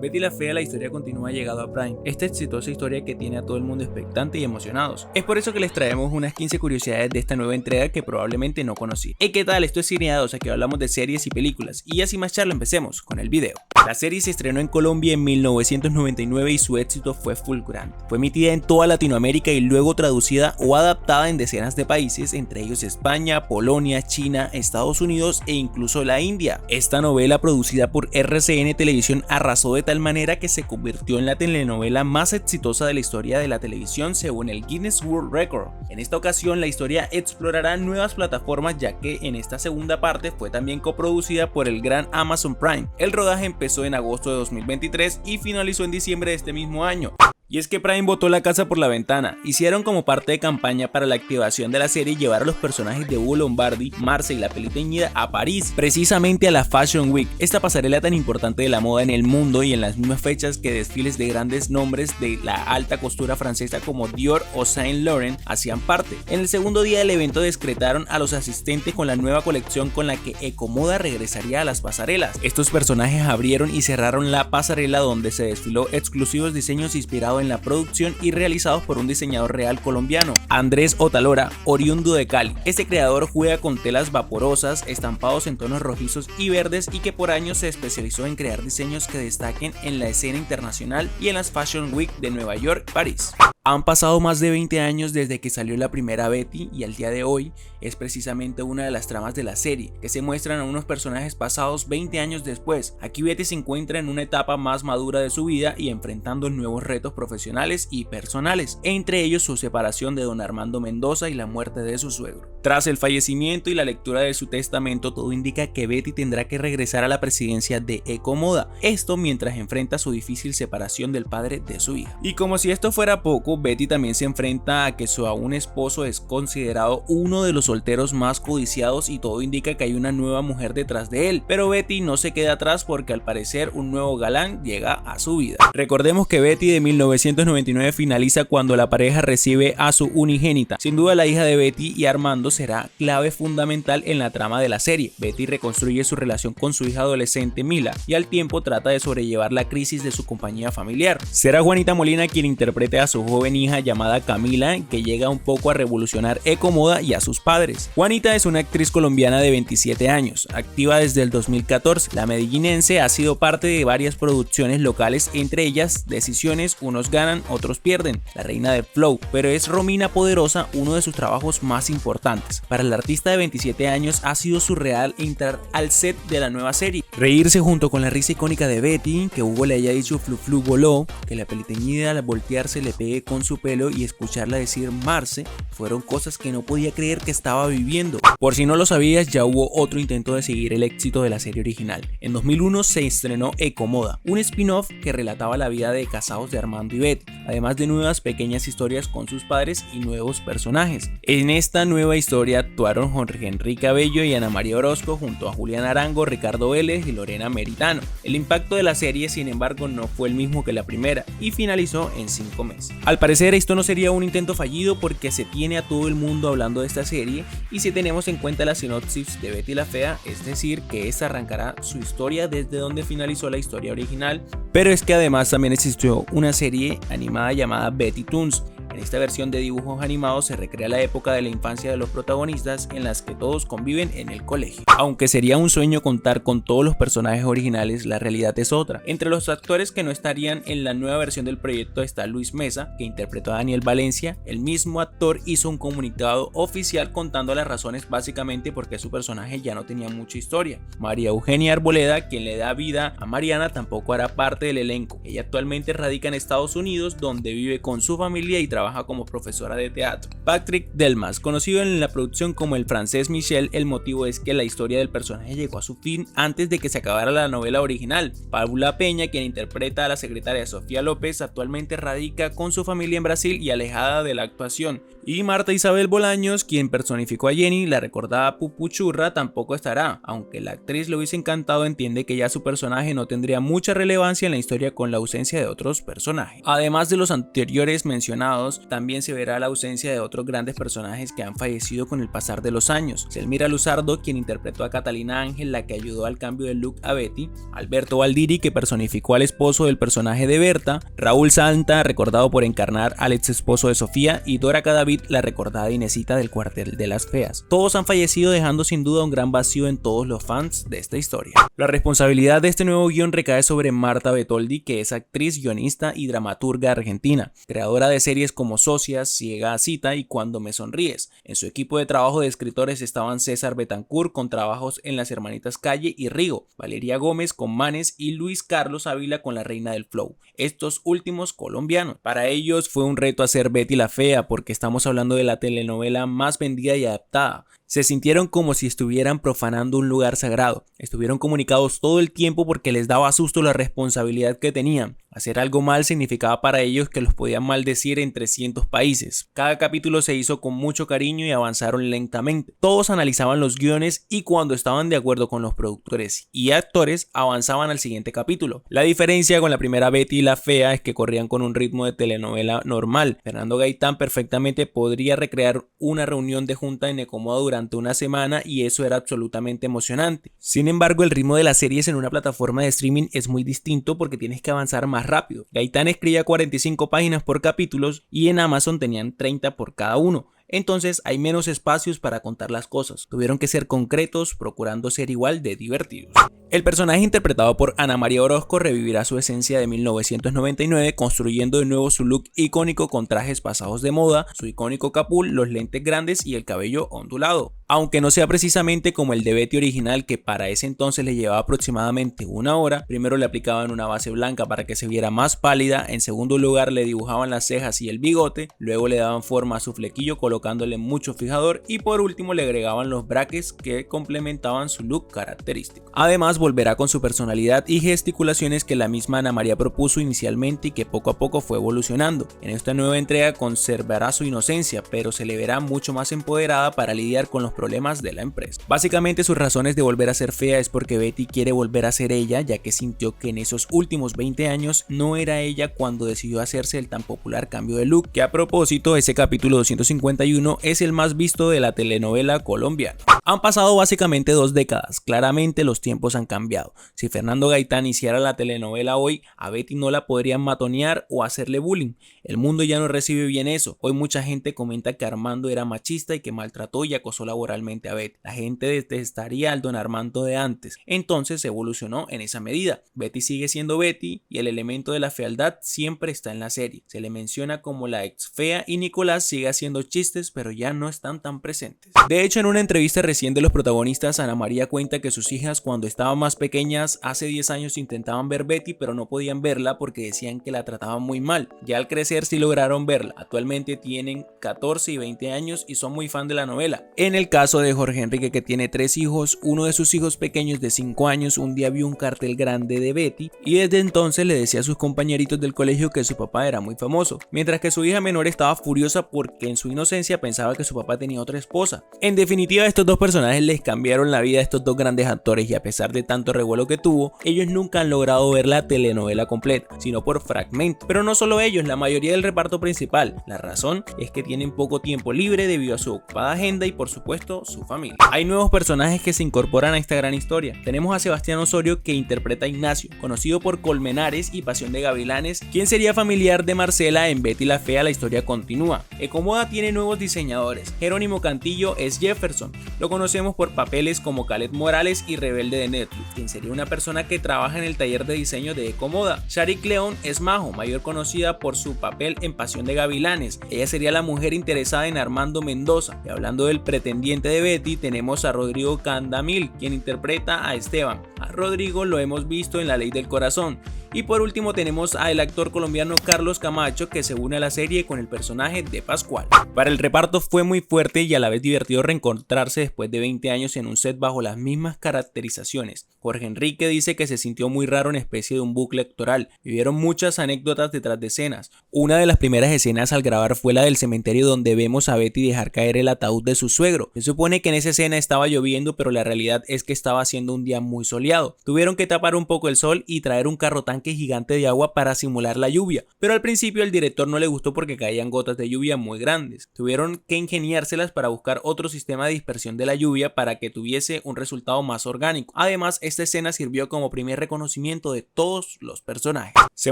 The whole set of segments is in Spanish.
Betty la Fea, la historia continúa llegado a Prime, esta exitosa historia que tiene a todo el mundo expectante y emocionados. Es por eso que les traemos unas 15 curiosidades de esta nueva entrega que probablemente no conocí. Hey, ¿qué tal? Esto es Cineados, aquí hablamos de series y películas, y ya sin más charla empecemos con el video. La serie se estrenó en Colombia en 1999 y su éxito fue fulgurante. Fue emitida en toda Latinoamérica y luego traducida o adaptada en decenas de países, entre ellos España, Polonia, China, Estados Unidos e incluso la India. Esta novela, producida por RCN Televisión, arrasó de tal manera que se convirtió en la telenovela más exitosa de la historia de la televisión según el Guinness World Record. En esta ocasión la historia explorará nuevas plataformas, ya que en esta segunda parte fue también coproducida por el gran Amazon Prime. El rodaje empezó en agosto de 2023 y finalizó en diciembre de este mismo año. Y es que Prime botó la casa por la ventana. Hicieron como parte de campaña para la activación de la serie llevar a los personajes de Hugo Lombardi, Marce y la peli teñida a París, precisamente a la Fashion Week, esta pasarela tan importante de la moda en el mundo, y en las mismas fechas que desfiles de grandes nombres de la alta costura francesa como Dior o Saint Laurent hacían parte. En el segundo día del evento descretaron a los asistentes con la nueva colección con la que Ecomoda regresaría a las pasarelas. Estos personajes abrieron y cerraron la pasarela donde se desfiló exclusivos diseños inspirados en la producción y realizados por un diseñador real colombiano, Andrés Otalora, oriundo de Cali. Este creador juega con telas vaporosas, estampados en tonos rojizos y verdes, y que por años se especializó en crear diseños que destaquen en la escena internacional y en las Fashion Week de Nueva York y París. Han pasado más de 20 años desde que salió la primera Betty, y al día de hoy es precisamente una de las tramas de la serie, que se muestran a unos personajes pasados 20 años después. Aquí Betty se encuentra en una etapa más madura de su vida y enfrentando nuevos retos profesionales y personales, entre ellos su separación de don Armando Mendoza y la muerte de su suegro. Tras el fallecimiento y la lectura de su testamento, todo indica que Betty tendrá que regresar a la presidencia de Ecomoda, esto mientras enfrenta su difícil separación del padre de su hija. Y como si esto fuera poco, Betty también se enfrenta a que su aún esposo es considerado uno de los solteros más codiciados, y todo indica que hay una nueva mujer detrás de él, pero Betty no se queda atrás porque al parecer un nuevo galán llega a su vida. Recordemos que Betty de 1999 finaliza cuando la pareja recibe a su unigénita. Sin duda la hija de Betty y Armando será clave fundamental en la trama de la serie. Betty reconstruye su relación con su hija adolescente Mila y al tiempo trata de sobrellevar la crisis de su compañía familiar. Será Juanita Molina quien interprete a su joven hija llamada Camila, que llega un poco a revolucionar Ecomoda y a sus padres. Juanita es una actriz colombiana de 27 años, activa desde el 2014. La medellinense ha sido parte de varias producciones locales, entre ellas Decisiones, Unos ganan, otros pierden, La reina del flow, pero es Romina Poderosa uno de sus trabajos más importantes. Para el artista de 27 años ha sido surreal entrar al set de la nueva serie, reírse junto con la risa icónica de Betty, que Hugo le haya dicho flu flu voló, que la peli teñida al voltearse le pegue con su pelo y escucharla decir Marce, fueron cosas que no podía creer que estaba viviendo. Por si no lo sabías, ya hubo otro intento de seguir el éxito de la serie original. En 2001 se estrenó Ecomoda, un spin-off que relataba la vida de casados de Armando y Betty, además de nuevas pequeñas historias con sus padres y nuevos personajes. En esta nueva historia actuaron Jorge Enrique Abello y Ana María Orozco junto a Julián Arango, Ricardo Vélez y Lorena Meritano. El impacto de la serie, sin embargo, no fue el mismo que la primera y finalizó en 5 meses. Al parecer esto no sería un intento fallido porque se tiene a todo el mundo hablando de esta serie, y si tenemos en cuenta la sinopsis de Betty la Fea, es decir que esta arrancará su historia desde donde finalizó la historia original, pero es que además también existió una serie animada llamada Betty Toons. En esta versión de dibujos animados se recrea la época de la infancia de los protagonistas en las que todos conviven en el colegio. Aunque sería un sueño contar con todos los personajes originales, la realidad es otra. Entre los actores que no estarían en la nueva versión del proyecto está Luis Mesa, que interpretó a Daniel Valencia. El mismo actor hizo un comunicado oficial contando las razones básicamente porque su personaje ya no tenía mucha historia. María Eugenia Arboleda, quien le da vida a Mariana, tampoco hará parte del elenco. Ella actualmente radica en Estados Unidos, donde vive con su familia y trabaja como profesora de teatro. Patrick Delmas, conocido en la producción como el francés Michel, el motivo es que la historia del personaje llegó a su fin antes de que se acabara la novela original. Paula Peña, quien interpreta a la secretaria Sofía López, actualmente radica con su familia en Brasil y alejada de la actuación. Y Marta Isabel Bolaños, quien personificó a Jenny, la recordada Pupuchurra, tampoco estará. Aunque la actriz le hubiese encantado, entiende que ya su personaje no tendría mucha relevancia en la historia con la ausencia de otros personajes. Además de los anteriores mencionados, nuevos, también se verá la ausencia de otros grandes personajes que han fallecido con el pasar de los años. Selmira Luzardo, quien interpretó a Catalina Ángel, la que ayudó al cambio de look a Betty, Alberto Valdiri, que personificó al esposo del personaje de Berta, Raúl Santa, recordado por encarnar al ex esposo de Sofía, y Dora Cadavid, la recordada Inesita del Cuartel de las Feas. Todos han fallecido, dejando sin duda un gran vacío en todos los fans de esta historia. La responsabilidad de este nuevo guión recae sobre Marta Betoldi, que es actriz, guionista y dramaturga argentina, creadora de series como Socias, Ciega a Cita y Cuando me sonríes. En su equipo de trabajo de escritores estaban César Betancourt con trabajos en Las Hermanitas Calle y Rigo, Valeria Gómez con Manes y Luis Carlos Ávila con La Reina del Flow, estos últimos colombianos. Para ellos fue un reto hacer Betty la Fea porque estamos hablando de la telenovela más vendida y adaptada. Se sintieron como si estuvieran profanando un lugar sagrado. Estuvieron comunicados todo el tiempo porque les daba susto la responsabilidad que tenían. Hacer algo mal significaba para ellos que los podían maldecir en 300 países. Cada capítulo se hizo con mucho cariño y avanzaron lentamente. Todos analizaban los guiones y cuando estaban de acuerdo con los productores y actores, avanzaban al siguiente capítulo. La diferencia con la primera Betty la Fea es que corrían con un ritmo de telenovela normal. Fernando Gaitán perfectamente podría recrear una reunión de junta en Ecomoda durante una semana y eso era absolutamente emocionante. Sin embargo, el ritmo de las series en una plataforma de streaming es muy distinto porque tienes que avanzar más rápido. Gaitán escribía 45 páginas por capítulos y en Amazon tenían 30 por cada uno. Entonces hay menos espacios para contar las cosas. Tuvieron que ser concretos, procurando ser igual de divertidos. El personaje interpretado por Ana María Orozco revivirá su esencia de 1999, construyendo de nuevo su look icónico con trajes pasados de moda, su icónico capul, los lentes grandes y el cabello ondulado. Aunque no sea precisamente como el de Betty original, que para ese entonces le llevaba aproximadamente una hora, primero le aplicaban una base blanca para que se viera más pálida, en segundo lugar le dibujaban las cejas y el bigote, luego le daban forma a su flequillo colocándole mucho fijador y por último le agregaban los brackets que complementaban su look característico. Además volverá con su personalidad y gesticulaciones que la misma Ana María propuso inicialmente y que poco a poco fue evolucionando. En esta nueva entrega conservará su inocencia, pero se le verá mucho más empoderada para lidiar con los problemas de la empresa. Básicamente sus razones de volver a ser fea es porque Betty quiere volver a ser ella, ya que sintió que en esos últimos 20 años no era ella cuando decidió hacerse el tan popular cambio de look, que a propósito ese capítulo 251 es el más visto de la telenovela colombiana. Han pasado básicamente 2 décadas, claramente los tiempos han cambiado. Si Fernando Gaitán hiciera la telenovela hoy, a Betty no la podrían matonear o hacerle bullying. El mundo ya no recibe bien eso. Hoy mucha gente comenta que Armando era machista y que maltrató y acosó laboralmente a Betty. La gente detestaría al don Armando de antes. Entonces evolucionó en esa medida. Betty sigue siendo Betty y el elemento de la fealdad siempre está en la serie. Se le menciona como la ex fea y Nicolás sigue haciendo chistes pero ya no están tan presentes. De hecho, en una entrevista recién de los protagonistas, Ana María cuenta que sus hijas cuando estaban más pequeñas hace 10 años intentaban ver Betty pero no podían verla porque decían que la trataban muy mal. Ya al crecer sí lograron verla. Actualmente tienen 14 y 20 años y son muy fan de la novela. En el caso de Jorge Enrique, que tiene 3 hijos, uno de sus hijos pequeños de 5 años un día vio un cartel grande de Betty y desde entonces le decía a sus compañeritos del colegio que su papá era muy famoso, mientras que su hija menor estaba furiosa porque en su inocencia pensaba que su papá tenía otra esposa. En definitiva, estos dos personajes les cambiaron la vida a estos dos grandes actores y a pesar de tanto revuelo que tuvo, ellos nunca han logrado ver la telenovela completa, sino por fragmentos. Pero no solo ellos, la mayoría del reparto principal. La razón es que tienen poco tiempo libre debido a su ocupada agenda y por supuesto su familia. Hay nuevos personajes que se incorporan a esta gran historia. Tenemos a Sebastián Osorio, que interpreta a Ignacio, conocido por Colmenares y Pasión de Gavilanes, quien sería familiar de Marcela en Betty la Fea. La historia continúa. Ecomoda tiene nuevos diseñadores. Jerónimo Cantillo es Jefferson. Lo conocemos por papeles como Calet Morales y Rebelde de Netflix, quien sería una persona que trabaja en el taller de diseño de Ecomoda. Sharik León es Majo, mayor conocida por su papel en Pasión de Gavilanes. Ella sería la mujer interesada en Armando Mendoza. Y hablando del pretendiente de Betty, tenemos a Rodrigo Candamil, quien interpreta a Esteban. A Rodrigo lo hemos visto en La Ley del Corazón. Y por último tenemos al actor colombiano Carlos Camacho, que se une a la serie con el personaje de Pascual. Para el reparto fue muy fuerte y a la vez divertido reencontrarse después de 20 años en un set bajo las mismas caracterizaciones. Jorge Enrique dice que se sintió muy raro en especie de un bucle actoral. Vivieron muchas anécdotas detrás de escenas. Una de las primeras escenas al grabar fue la del cementerio donde vemos a Betty dejar caer el ataúd de su suegro. Se supone que en esa escena estaba lloviendo, pero la realidad es que estaba haciendo un día muy soleado. Tuvieron que tapar un poco el sol y traer un carro tanque gigante de agua para simular la lluvia, pero al principio al director no le gustó porque caían gotas de lluvia muy grandes. Tuvieron que ingeniárselas para buscar otro sistema de dispersión de la lluvia para que tuviese un resultado más orgánico. Además, esta escena sirvió como primer reconocimiento de todos los personajes. Se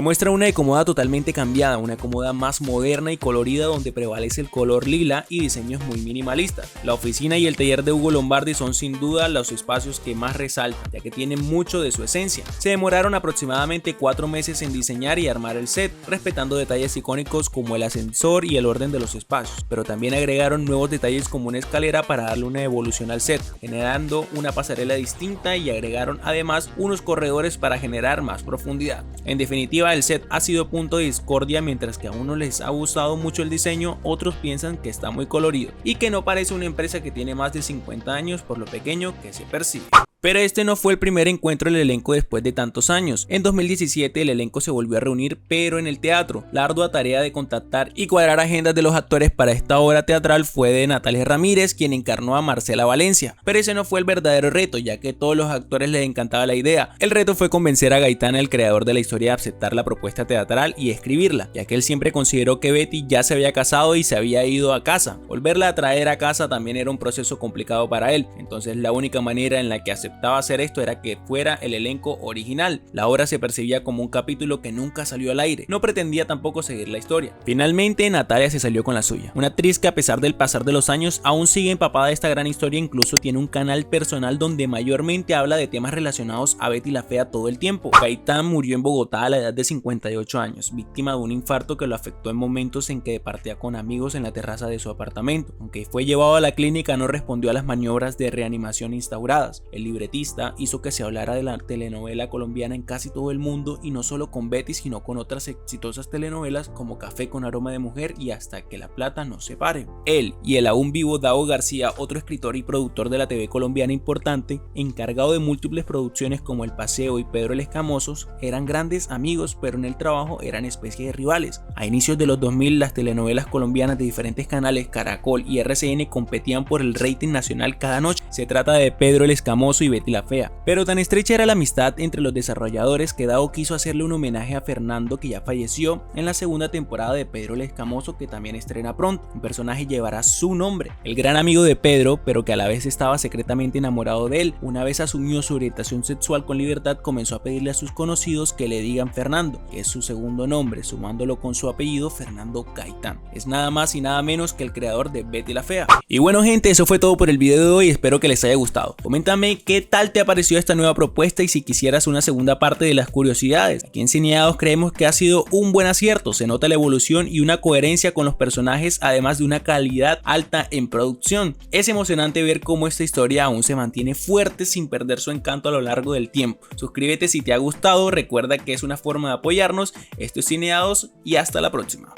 muestra una Ecomoda totalmente cambiada, una Ecomoda más moderna y colorida donde prevalece el color lila y diseños muy minimalistas. La oficina y el taller de Hugo Lombardi son sin duda los espacios que más resaltan, ya que tienen mucho de su esencia. Se demoraron aproximadamente 4 meses en diseñar y armar el set, respetando detalles icónicos como el ascensor y el orden de los espacios, pero también agregaron nuevos detalles como una escalera para darle una evolución al set, generando una pasarela distinta, y agregaron además unos corredores para generar más profundidad. En definitiva, el set ha sido punto de discordia. Mientras que a unos les ha gustado mucho el diseño, otros piensan que está muy colorido y que no parece una empresa que tiene más de 50 años por lo pequeño que se percibe. Pero este no fue el primer encuentro del elenco después de tantos años. En 2017 el elenco se volvió a reunir, pero en el teatro. La ardua tarea de contactar y cuadrar agendas de los actores para esta obra teatral fue de Natalia Ramírez, quien encarnó a Marcela Valencia. Pero ese no fue el verdadero reto, ya que a todos los actores les encantaba la idea. El reto fue convencer a Gaitán, el creador de la historia, de aceptar la propuesta teatral y escribirla, ya que él siempre consideró que Betty ya se había casado y se había ido a casa. Volverla a traer a casa también era un proceso complicado para él, entonces la única manera en la que aceptaba hacer esto era que fuera el elenco original. La obra se percibía como un capítulo que nunca salió al aire, no pretendía tampoco seguir la historia. Finalmente Natalia se salió con la suya, una actriz que a pesar del pasar de los años aún sigue empapada de esta gran historia, incluso tiene un canal personal donde mayormente habla de temas relacionados a Betty la Fea todo el tiempo. Gaitán murió en Bogotá a la edad de 58 años, víctima de un infarto que lo afectó en momentos en que departía con amigos en la terraza de su apartamento. Aunque fue llevado a la clínica, no respondió a las maniobras de reanimación instauradas. El libretista hizo que se hablara de la telenovela colombiana en casi todo el mundo, y no solo con Betty sino con otras exitosas telenovelas como Café con aroma de mujer y Hasta que la plata nos separe. Él y el aún vivo Dago García, otro escritor y productor de la TV colombiana importante, encargado de múltiples producciones como El Paseo y Pedro el Escamoso, eran grandes amigos, pero en el trabajo eran especie de rivales. A inicios de los 2000 las telenovelas colombianas de diferentes canales, Caracol y RCN, competían por el rating nacional cada noche. Se trata de Pedro el Escamoso y Betty la Fea, pero tan estrecha era la amistad entre los desarrolladores que Dago quiso hacerle un homenaje a Fernando, que ya falleció, en la segunda temporada de Pedro el Escamoso, que también estrena pronto. Un personaje llevará su nombre, el gran amigo de Pedro, pero que a la vez estaba secretamente enamorado de él. Una vez asumió su orientación sexual con libertad, comenzó a pedirle a sus conocidos que le digan Fernando, que es su segundo nombre, sumándolo con su apellido, Fernando Gaitán. Es nada más y nada menos que el creador de Betty la Fea. Y bueno gente, eso fue todo por el video de hoy, espero que les haya gustado. Coméntame qué tal te ha parecido esta nueva propuesta y si quisieras una segunda parte de las curiosidades. Aquí en Cineados creemos que ha sido un buen acierto, se nota la evolución y una coherencia con los personajes, además de una calidad alta en producción. Es emocionante ver cómo esta historia aún se mantiene fuerte sin perder su encanto a lo largo del tiempo. Suscríbete si te ha gustado, recuerda que es una forma de apoyarnos. Esto es Cineados y hasta la próxima.